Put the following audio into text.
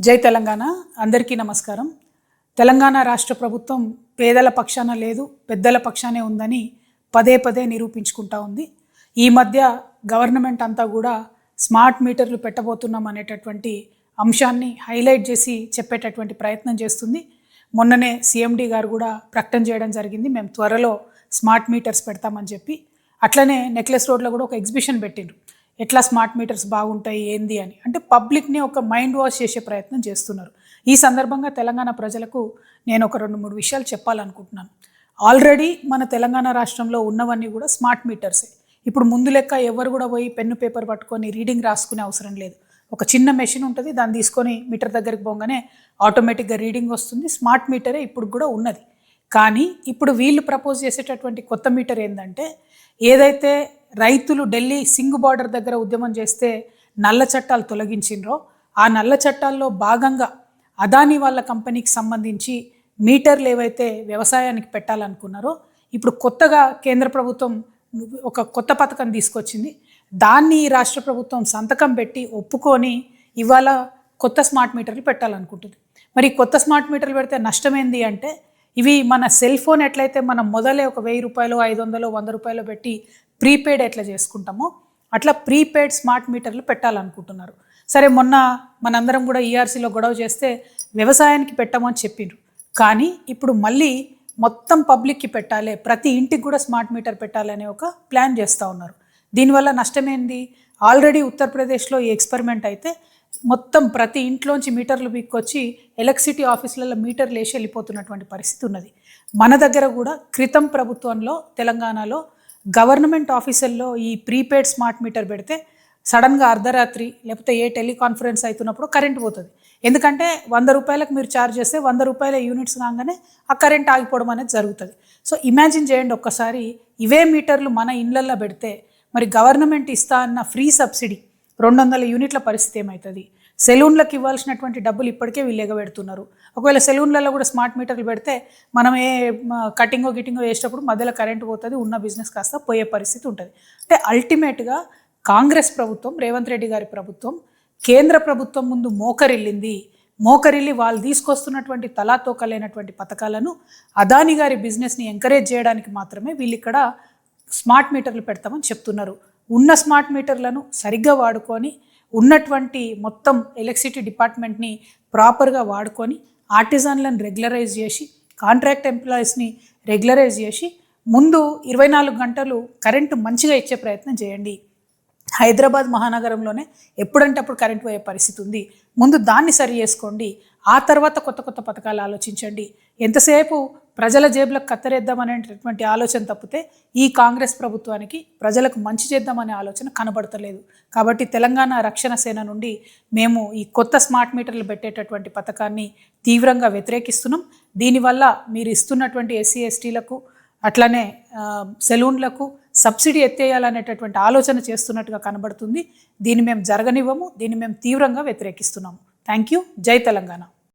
జై తెలంగాణ. అందరికీ నమస్కారం. తెలంగాణ రాష్ట్ర ప్రభుత్వం పేదల పక్షాన లేదు, పెద్దల పక్షానే ఉందని పదే పదే నిరూపించుకుంటా ఉంది. ఈ మధ్య గవర్నమెంట్ అంతా కూడా స్మార్ట్ మీటర్లు పెట్టబోతున్నాం అనేటటువంటి అంశాన్ని హైలైట్ చేసి చెప్పేటటువంటి ప్రయత్నం చేస్తుంది. మొన్ననే సిఎండి గారు కూడా ప్రకటన చేయడం జరిగింది, మేము త్వరలో స్మార్ట్ మీటర్స్ పెడతామని చెప్పి. అట్లనే నెక్లెస్ రోడ్లో కూడా ఒక ఎగ్జిబిషన్ పెట్టిండ్రు, ఎట్లా స్మార్ట్ మీటర్స్ బాగుంటాయి ఏంది అని. అంటే పబ్లిక్ని ఒక మైండ్ వాష్ చేసే ప్రయత్నం చేస్తున్నారు. ఈ సందర్భంగా తెలంగాణ ప్రజలకు నేను ఒక 2-3 విషయాలు చెప్పాలనుకుంటున్నాను. ఆల్రెడీ మన తెలంగాణ రాష్ట్రంలో ఉన్నవన్నీ కూడా స్మార్ట్ మీటర్సే. ఇప్పుడు ముందు లెక్క ఎవరు కూడా పోయి పెన్ను పేపర్ పట్టుకొని రీడింగ్ రాసుకునే అవసరం లేదు. ఒక చిన్న మెషిన్ ఉంటుంది, దాన్ని తీసుకొని మీటర్ దగ్గరికి పోగానే ఆటోమేటిక్గా రీడింగ్ వస్తుంది. స్మార్ట్ మీటరే ఇప్పుడు కూడా ఉన్నది. కానీ ఇప్పుడు వీళ్ళు ప్రపోజ్ చేసేటటువంటి కొత్త మీటర్ ఏంటంటే, ఏదైతే రైతులు ఢిల్లీ సింగ్ బార్డర్ దగ్గర ఉద్యమం చేస్తే నల్ల చట్టాలు తొలగించిండ్రో, ఆ నల్ల చట్టాల్లో భాగంగా అదానీ వాళ్ళ కంపెనీకి సంబంధించి మీటర్లు ఏవైతే వ్యవసాయానికి పెట్టాలనుకున్నారో, ఇప్పుడు కొత్తగా కేంద్ర ప్రభుత్వం ఒక కొత్త పథకం తీసుకొచ్చింది. దాన్ని రాష్ట్ర ప్రభుత్వం సంతకం పెట్టి ఒప్పుకొని ఇవాళ కొత్త స్మార్ట్ మీటర్లు పెట్టాలనుకుంటుంది. మరి కొత్త స్మార్ట్ మీటర్లు పెడితే నష్టమేంది అంటే, ఇవి మన సెల్ ఫోన్ ఎట్లయితే మనం మొదలే ఒక 1000 రూపాయలు, 500, 100 రూపాయలు పెట్టి ప్రీపెయిడ్ ఎట్లా చేసుకుంటామో అట్లా ప్రీపెయిడ్ స్మార్ట్ మీటర్లు పెట్టాలనుకుంటున్నారు. సరే, మొన్న మనందరం కూడా ఈఆర్సీలో గొడవ చేస్తే వ్యవసాయానికి పెట్టమని చెప్పిండ్రు. కానీ ఇప్పుడు మళ్ళీ మొత్తం పబ్లిక్కి పెట్టాలి, ప్రతి ఇంటికి కూడా స్మార్ట్ మీటర్ పెట్టాలి అనే ఒక ప్లాన్ చేస్తూ ఉన్నారు. దీనివల్ల నష్టమేంది? ఆల్రెడీ ఉత్తరప్రదేశ్లో ఈ ఎక్స్పెరిమెంట్ అయితే మొత్తం ప్రతి ఇంట్లోంచి మీటర్లు బిక్కొచ్చి ఎలక్ట్రిసిటీ ఆఫీసులలో మీటర్లు వేసి వెళ్ళిపోతున్నటువంటి పరిస్థితి ఉన్నది. మన దగ్గర కూడా క్రితం ప్రభుత్వంలో తెలంగాణలో గవర్నమెంట్ ఆఫీసుల్లో ఈ ప్రీపెయిడ్ స్మార్ట్ మీటర్ పెడితే సడన్గా అర్ధరాత్రి లేకపోతే ఏ టెలికాన్ఫరెన్స్ అవుతున్నప్పుడు కరెంట్ పోతుంది. ఎందుకంటే 100 రూపాయలకు మీరు ఛార్జ్ చేస్తే 100 రూపాయల యూనిట్స్ కాగానే ఆ కరెంట్ ఆగిపోవడం అనేది జరుగుతుంది. సో ఇమాజిన్ చేయండి ఒక్కసారి, ఇవే మీటర్లు మన ఇళ్ళల్లో పెడితే మరి గవర్నమెంట్ ఇస్తా అన్న ఫ్రీ సబ్సిడీ 200 యూనిట్ల పరిస్థితి ఏమవుతుంది? సెలూన్లకు ఇవ్వాల్సినటువంటి డబ్బులు ఇప్పటికే వీళ్ళు ఎగబెడుతున్నారు. ఒకవేళ సెలూన్లలో కూడా స్మార్ట్ మీటర్లు పెడితే మనం ఏ కటింగో గిటింగో వేసేటప్పుడు మధ్యలో కరెంటు పోతుంది, ఉన్న బిజినెస్ కాస్త పోయే పరిస్థితి ఉంటుంది. అంటే అల్టిమేట్గా కాంగ్రెస్ ప్రభుత్వం, రేవంత్ రెడ్డి గారి ప్రభుత్వం కేంద్ర ప్రభుత్వం ముందు మోకరిల్లి వాళ్ళు తీసుకొస్తున్నటువంటి తలాతోకలైనటువంటి పథకాలను, అదానీ గారి బిజినెస్ని ఎంకరేజ్ చేయడానికి మాత్రమే వీళ్ళు ఇక్కడ స్మార్ట్ మీటర్లు పెడతామని చెప్తున్నారు. ఉన్న స్మార్ట్ మీటర్లను సరిగ్గా వాడుకొని, ఉన్నటువంటి మొత్తం ఎలక్ట్రిసిటీ డిపార్ట్మెంట్ని ప్రాపర్గా వాడుకొని, ఆర్టిజన్లను రెగ్యులరైజ్ చేసి, కాంట్రాక్ట్ ఎంప్లాయీస్ని రెగ్యులరైజ్ చేసి, ముందు 24 గంటలు కరెంటు మంచిగా ఇచ్చే ప్రయత్నం చేయండి. హైదరాబాద్ మహానగరంలోనే ఎప్పుడంటే అప్పుడు కరెంట్ పోయే పరిస్థితి ఉంది. ముందు దాన్ని సరి చేసుకోండి, ఆ తర్వాత కొత్త కొత్త పథకాలు ఆలోచించండి. ఎంతసేపు ప్రజల జేబులకు కత్తరేద్దామనేటటువంటి ఆలోచన తప్పితే ఈ కాంగ్రెస్ ప్రభుత్వానికి ప్రజలకు మంచి చేద్దామనే ఆలోచన కనబడతలేదు. కాబట్టి తెలంగాణ రక్షణ సేన నుండి మేము ఈ కొత్త స్మార్ట్ మీటర్లు పెట్టేటటువంటి పథకాన్ని తీవ్రంగా వ్యతిరేకిస్తున్నాం. దీనివల్ల మీరు ఇస్తున్నటువంటి ఎస్సీ ఎస్టీలకు అట్లనే సెలూన్లకు సబ్సిడీ ఎత్తేయాలనేటటువంటి ఆలోచన చేస్తున్నట్టుగా కనబడుతుంది. దీన్ని మేము జరగనివ్వము, దీన్ని మేము తీవ్రంగా వ్యతిరేకిస్తున్నాము. Thank you. జై తెలంగాణ.